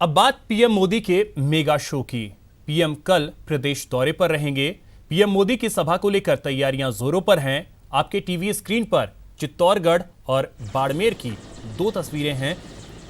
अब बात पीएम मोदी के मेगा शो की। पीएम कल प्रदेश दौरे पर रहेंगे। पीएम मोदी की सभा को लेकर तैयारियां जोरों पर हैं। आपके टीवी स्क्रीन पर चित्तौड़गढ़ और बाड़मेर की दो तस्वीरें हैं।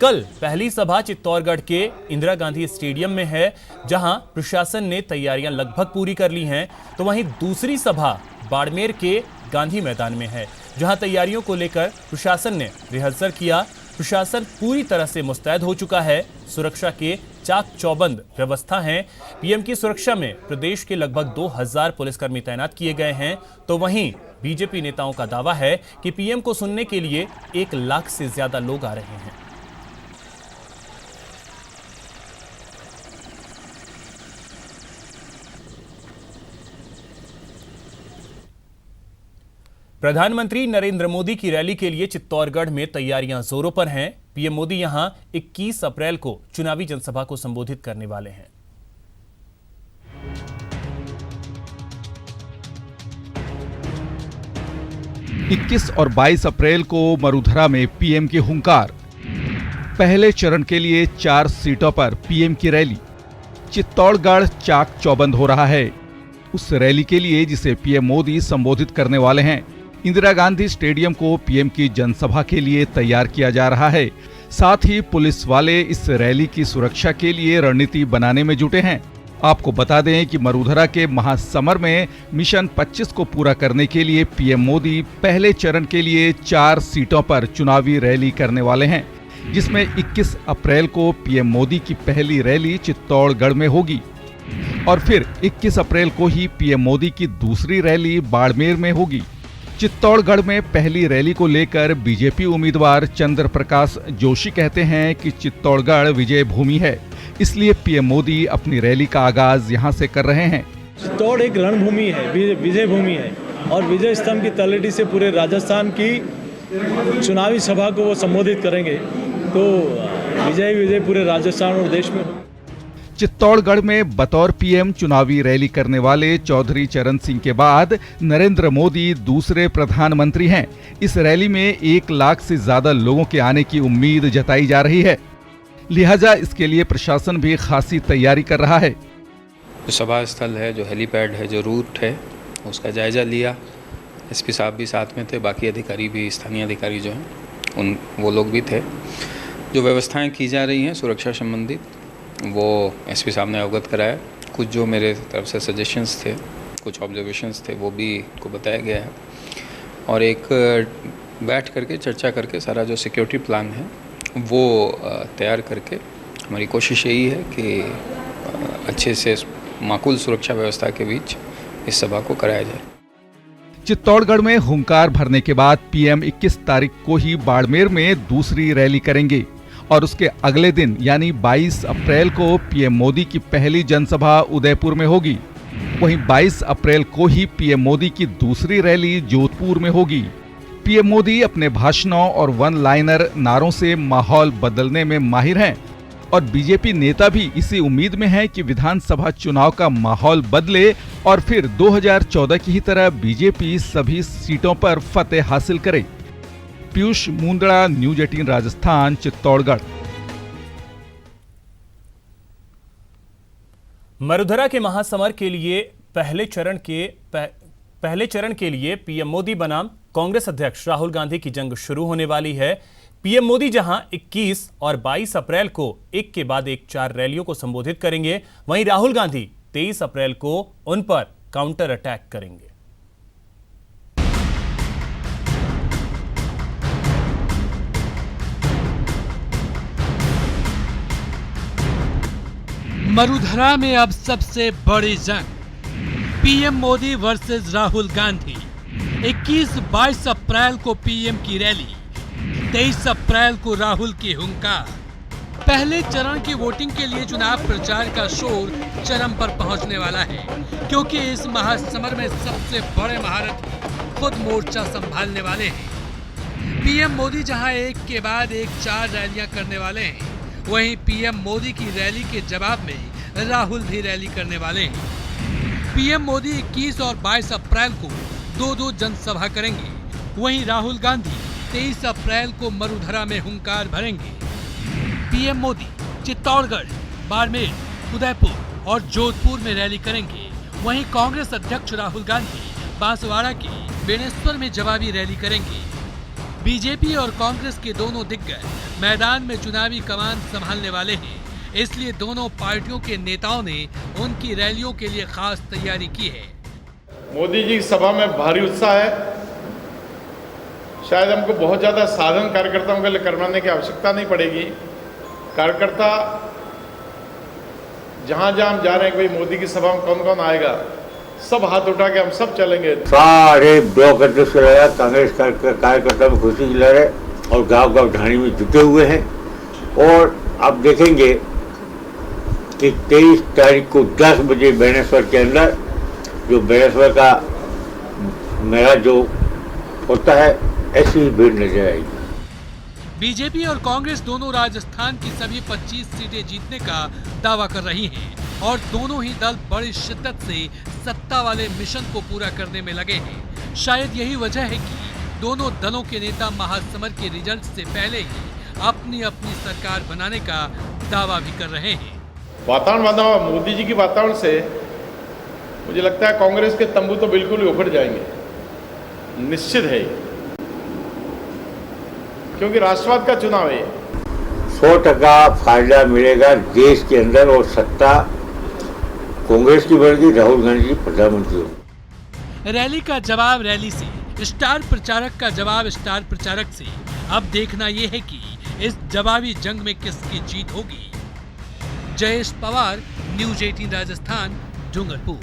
कल पहली सभा चित्तौड़गढ़ के इंदिरा गांधी स्टेडियम में है, जहां प्रशासन ने तैयारियां लगभग पूरी कर ली हैं, तो वहीं दूसरी सभा बाड़मेर के गांधी मैदान में है, जहां तैयारियों को लेकर प्रशासन ने रिहर्सल किया। प्रशासन पूरी तरह से मुस्तैद हो चुका है। सुरक्षा के चाक चौबंद व्यवस्था है। पीएम की सुरक्षा में प्रदेश के लगभग 2000 पुलिसकर्मी तैनात किए गए हैं। तो वहीं बीजेपी नेताओं का दावा है कि पीएम को सुनने के लिए 1 लाख से ज्यादा लोग आ रहे हैं। प्रधानमंत्री नरेंद्र मोदी की रैली के लिए चित्तौड़गढ़ में तैयारियां जोरों पर हैं। पीएम मोदी यहां 21 अप्रैल को चुनावी जनसभा को संबोधित करने वाले हैं। इक्कीस और 22 अप्रैल को मरुधरा में पीएम की हुंकार। पहले चरण के लिए 4 सीटों पर पीएम की रैली। चित्तौड़गढ़ चाक चौबंद हो रहा है। उस रैली के लिए जिसे पीएम मोदी संबोधित करने वाले हैं, इंदिरा गांधी स्टेडियम को पीएम की जनसभा के लिए तैयार किया जा रहा है। साथ ही पुलिस वाले इस रैली की सुरक्षा के लिए रणनीति बनाने में जुटे हैं। आपको बता दें कि मरुधरा के महासमर में मिशन 25 को पूरा करने के लिए पीएम मोदी पहले चरण के लिए 4 सीटों पर चुनावी रैली करने वाले हैं, जिसमें 21 अप्रैल को पीएम मोदी की पहली रैली चित्तौड़गढ़ में होगी और फिर 21 अप्रैल को ही पीएम मोदी की दूसरी रैली बाड़मेर में होगी। चित्तौड़गढ़ में पहली रैली को लेकर बीजेपी उम्मीदवार चंद्र प्रकाश जोशी कहते हैं कि चित्तौड़गढ़ विजय भूमि है, इसलिए पीएम मोदी अपनी रैली का आगाज यहां से कर रहे हैं। चित्तौड़ एक रणभूमि है, विजय भूमि है और विजय स्तंभ की तलहटी से पूरे राजस्थान की चुनावी सभा को वो संबोधित करेंगे, तो विजय पूरे राजस्थान और देश में। चित्तौड़गढ़ में बतौर पीएम चुनावी रैली करने वाले चौधरी चरण सिंह के बाद नरेंद्र मोदी दूसरे प्रधानमंत्री हैं। इस रैली में 1 लाख से ज्यादा लोगों के आने की उम्मीद जताई जा रही है, लिहाजा इसके लिए प्रशासन भी खासी तैयारी कर रहा है। जो सभा स्थल है, जो हेलीपैड है, जो रूट है, उसका जायजा लिया। एसपी साहब भी साथ में थे, बाकी अधिकारी भी, स्थानीय अधिकारी जो हैं वो लोग भी थे। जो व्यवस्थाएं की जा रही हैं सुरक्षा संबंधित, वो एसपी साहब ने अवगत कराया। कुछ जो मेरे तरफ से सजेशंस थे, कुछ ऑब्जर्वेशंस थे, वो भी इनको बताया गया है और एक बैठ करके चर्चा करके सारा जो सिक्योरिटी प्लान है वो तैयार करके हमारी कोशिश यही है कि अच्छे से माकूल सुरक्षा व्यवस्था के बीच इस सभा को कराया जाए। चित्तौड़गढ़ में हुंकार भरने के बाद पीएम 21 तारीख को ही बाड़मेर में दूसरी रैली करेंगे और उसके अगले दिन यानी 22 अप्रैल को पीएम मोदी की पहली जनसभा उदयपुर में होगी। वहीं 22 अप्रैल को ही पीएम मोदी की दूसरी रैली जोधपुर में होगी। पीएम मोदी अपने भाषणों और वन लाइनर नारों से माहौल बदलने में माहिर हैं और बीजेपी नेता भी इसी उम्मीद में हैं कि विधानसभा चुनाव का माहौल बदले और फिर 2014 की ही तरह बीजेपी सभी सीटों पर फतेह हासिल करे। पीयूष मुंदड़ा, न्यूज 18 राजस्थान, चित्तौड़गढ़। मरुधरा के महासमर के लिए पहले चरण के लिए पीएम मोदी बनाम कांग्रेस अध्यक्ष राहुल गांधी की जंग शुरू होने वाली है। पीएम मोदी जहां 21 और 22 अप्रैल को एक के बाद एक 4 रैलियों को संबोधित करेंगे, वहीं राहुल गांधी 23 अप्रैल को उन पर काउंटर अटैक करेंगे। मरुधरा में अब सबसे बड़ी जंग, पीएम मोदी वर्सेस राहुल गांधी। 21-22 अप्रैल को पीएम की रैली, 23 अप्रैल को राहुल की हुंकार। पहले चरण की वोटिंग के लिए चुनाव प्रचार का शोर चरम पर पहुंचने वाला है, क्योंकि इस महासमर में सबसे बड़े महारथी खुद मोर्चा संभालने वाले हैं। पीएम मोदी जहां एक के बाद एक 4 रैलियां करने वाले हैं, वहीं पीएम मोदी की रैली के जवाब में राहुल भी रैली करने वाले हैं। पीएम मोदी 21 और 22 अप्रैल को 2-2 जनसभा करेंगे, वहीं राहुल गांधी 23 अप्रैल को मरुधरा में हुंकार भरेंगे। पीएम मोदी चित्तौड़गढ़, बाड़मेर, उदयपुर और जोधपुर में रैली करेंगे। वहीं कांग्रेस अध्यक्ष राहुल गांधी बांसवाड़ा के बेनेश्वर में जवाबी रैली करेंगे। बीजेपी और कांग्रेस के दोनों दिग्गज मैदान में चुनावी कमान संभालने वाले हैं, इसलिए दोनों पार्टियों के नेताओं ने उनकी रैलियों के लिए खास तैयारी की है। मोदी जी की सभा में भारी उत्साह है। शायद हमको बहुत ज़्यादा साधन कार्यकर्ताओं के लिए करवाने की आवश्यकता नहीं पड़ेगी। कार्यकर्ता जहाँ जहाँ हम जा रहे हैं कि भाई मोदी की सभा में कौन कौन आएगा, सब हाथ उठा के हम सब चलेंगे। सारे ब्लॉक अध्यक्ष कांग्रेस कार्यकर्ता में खुशी की लहर और गांव गांव ढाणी में जुटे हुए हैं। और आप देखेंगे कि 23 तारीख को 10 बजे बेनेश्वर के अंदर जो बेनेश्वर का मेला जो होता है, ऐसी ही भीड़ नजर आएगी। बीजेपी और कांग्रेस दोनों राजस्थान की सभी 25 सीटें जीतने का दावा कर रही हैं और दोनों ही दल बड़ी शिद्दत से सत्ता वाले मिशन को पूरा करने में लगे हैं। शायद यही वजह है कि दोनों दलों के नेता महासमर के रिजल्ट से पहले ही अपनी अपनी सरकार बनाने का दावा भी कर रहे हैं। वातावरण बना हुआ मोदी जी की वातावरण से मुझे लगता है कांग्रेस के तंबू तो बिल्कुल ही उखड़ जाएंगे, निश्चित है, क्योंकि राष्ट्रवाद का चुनाव है। 100% फायदा मिलेगा देश के अंदर और सत्ता कांग्रेस की बढ़ेगी, राहुल गांधी जी प्रधानमंत्री होंगे। रैली का जवाब रैली से, स्टार प्रचारक का जवाब स्टार प्रचारक से। अब देखना यह है कि इस जवाबी जंग में किसकी जीत होगी। जयेश पवार, न्यूज 18 राजस्थान, डूंगरपुर।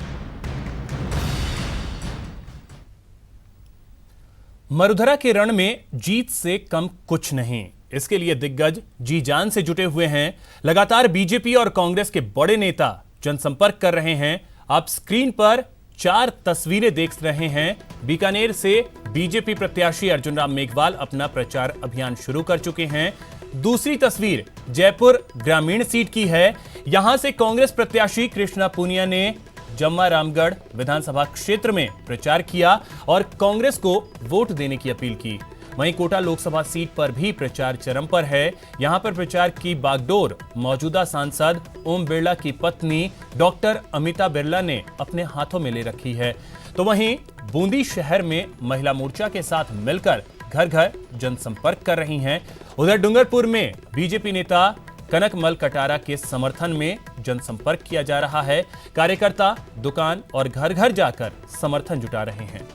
मरुधरा के रण में जीत से कम कुछ नहीं, इसके लिए दिग्गज जी जान से जुटे हुए हैं। लगातार बीजेपी और कांग्रेस के बड़े नेता जनसंपर्क कर रहे हैं। आप स्क्रीन पर 4 तस्वीरें देख रहे हैं। बीकानेर से बीजेपी प्रत्याशी अर्जुन राम मेघवाल अपना प्रचार अभियान शुरू कर चुके हैं। दूसरी तस्वीर जयपुर ग्रामीण सीट की है। यहां से कांग्रेस प्रत्याशी कृष्णा पुनिया ने जम्मा रामगढ़ विधानसभा क्षेत्र में प्रचार किया और कांग्रेस को वोट देने की अपील की। वहीं कोटा लोकसभा सीट पर भी प्रचार चरम पर है। यहां पर प्रचार की बागडोर मौजूदा सांसद ओम बिरला की पत्नी डॉक्टर अमिता बिरला ने अपने हाथों में ले रखी है। तो वहीं बूंदी शहर में महिला मोर्चा के साथ मिलकर घर घर जनसंपर्क कर रही हैं। उधर डूंगरपुर में बीजेपी नेता कनकमल कटारा के समर्थन में जनसंपर्क किया जा रहा है। कार्यकर्ता दुकान और घर घर जाकर समर्थन जुटा रहे हैं।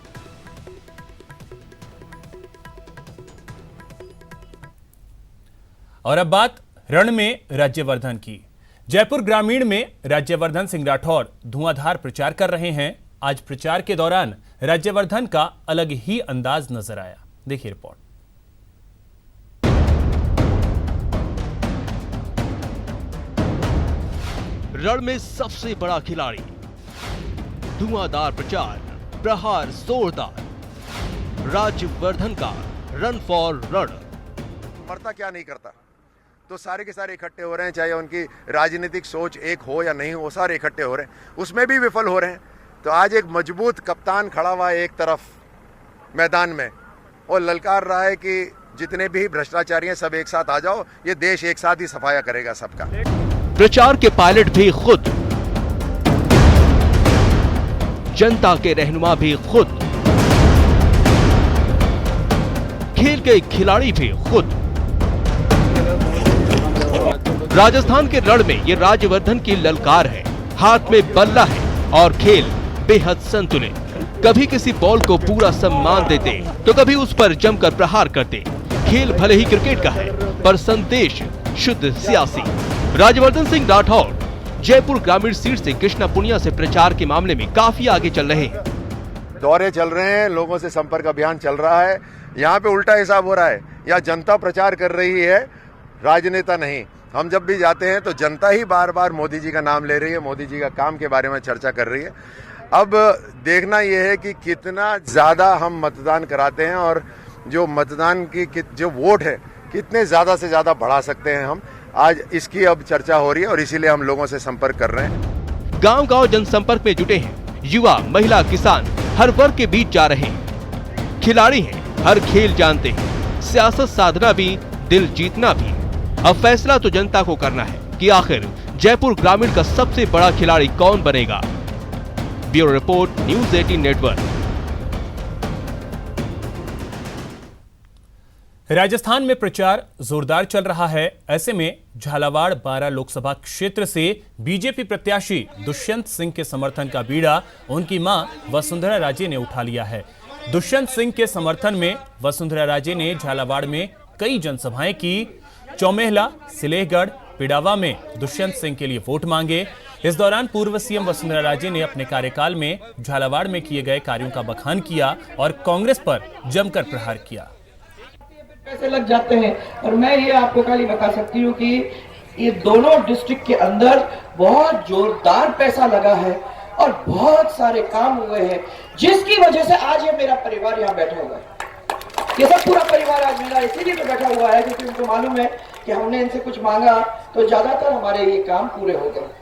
और अब बात रण में राज्यवर्धन की। जयपुर ग्रामीण में राज्यवर्धन सिंह राठौर धुआंधार प्रचार कर रहे हैं। आज प्रचार के दौरान राज्यवर्धन का अलग ही अंदाज नजर आया। देखिए रिपोर्ट। रण में सबसे बड़ा खिलाड़ी, धुआंधार प्रचार, प्रहार जोरदार, राज्यवर्धन का रन फॉर रण। मरता क्या नहीं करता, तो सारे के सारे इकट्ठे हो रहे हैं, चाहे उनकी राजनीतिक सोच एक हो या नहीं हो, सारे इकट्ठे हो रहे हैं, उसमें भी विफल हो रहे हैं। तो आज एक मजबूत कप्तान खड़ा हुआ है एक तरफ मैदान में और ललकार रहा है कि जितने भी भ्रष्टाचारी हैं सब एक साथ आ जाओ, ये देश एक साथ ही सफाया करेगा सबका। प्रचार के पायलट भी खुद, जनता के रहनुमा भी खुद, खेल के खिलाड़ी भी खुद। राजस्थान के रण में ये राज्यवर्धन की ललकार है। हाथ में बल्ला है और खेल बेहद संतुलित। कभी किसी बॉल को पूरा सम्मान देते तो कभी उस पर जमकर प्रहार करते। खेल भले ही क्रिकेट का है पर संदेश शुद्ध सियासी। राज्यवर्धन सिंह राठौर जयपुर ग्रामीण सीट से कृष्णा पुनिया से प्रचार के मामले में काफी आगे चल रहे हैं। दौरे चल रहे हैं, लोगों से संपर्क अभियान चल रहा है। यहाँ पे उल्टा हिसाब हो रहा है, यहाँ जनता प्रचार कर रही है, राजनेता नहीं। हम जब भी जाते हैं तो जनता ही बार बार मोदी जी का नाम ले रही है, मोदी जी का काम के बारे में चर्चा कर रही है। अब देखना यह है कि कितना ज्यादा हम मतदान कराते हैं और जो मतदान की जो वोट है कितने ज्यादा से ज्यादा बढ़ा सकते हैं हम। आज इसकी अब चर्चा हो रही है और इसीलिए हम लोगों से संपर्क कर रहे हैं। गांव-गांव जनसंपर्क में जुटे हैं। युवा, महिला, किसान हर वर्ग के बीच जा रहे हैं। खिलाड़ी हैं, हर खेल जानते हैं। सियासत साधना भी, दिल जीतना भी। अब फैसला तो जनता को करना है कि आखिर जयपुर ग्रामीण का सबसे बड़ा खिलाड़ी कौन बनेगा। Bureau report, news 18 network. Rajasthan में प्रचार जोरदार चल रहा है। ऐसे में झालावाड़ बारां लोकसभा क्षेत्र से बीजेपी प्रत्याशी दुष्यंत सिंह के समर्थन का बीड़ा उनकी मां वसुंधरा राजे ने उठा लिया है। दुष्यंत सिंह के समर्थन में वसुंधरा राजे ने झालावाड़ में कई जनसभाएं की। चौमेहला, सिलेहगढ़, पिडावा में दुष्यंत सिंह के लिए वोट मांगे। इस दौरान पूर्व सीएम वसुंधरा राजे ने अपने कार्यकाल में झालावाड़ में किए गए कार्यों का बखान किया और कांग्रेस पर जमकर प्रहार किया। पैसे लग जाते हैं और मैं ये आपको खाली बता सकती हूँ कि ये दोनों डिस्ट्रिक्ट के अंदर बहुत जोरदार पैसा लगा है और बहुत सारे काम हुए हैं, जिसकी वजह से आज ये मेरा परिवार यहाँ बैठा हुआ है। ये सब पूरा परिवार आज मेरा इसीलिए तो बैठा हुआ है क्योंकि उनको मालूम है कि हमने इनसे कुछ मांगा तो ज्यादातर हमारे ये काम पूरे हो गए।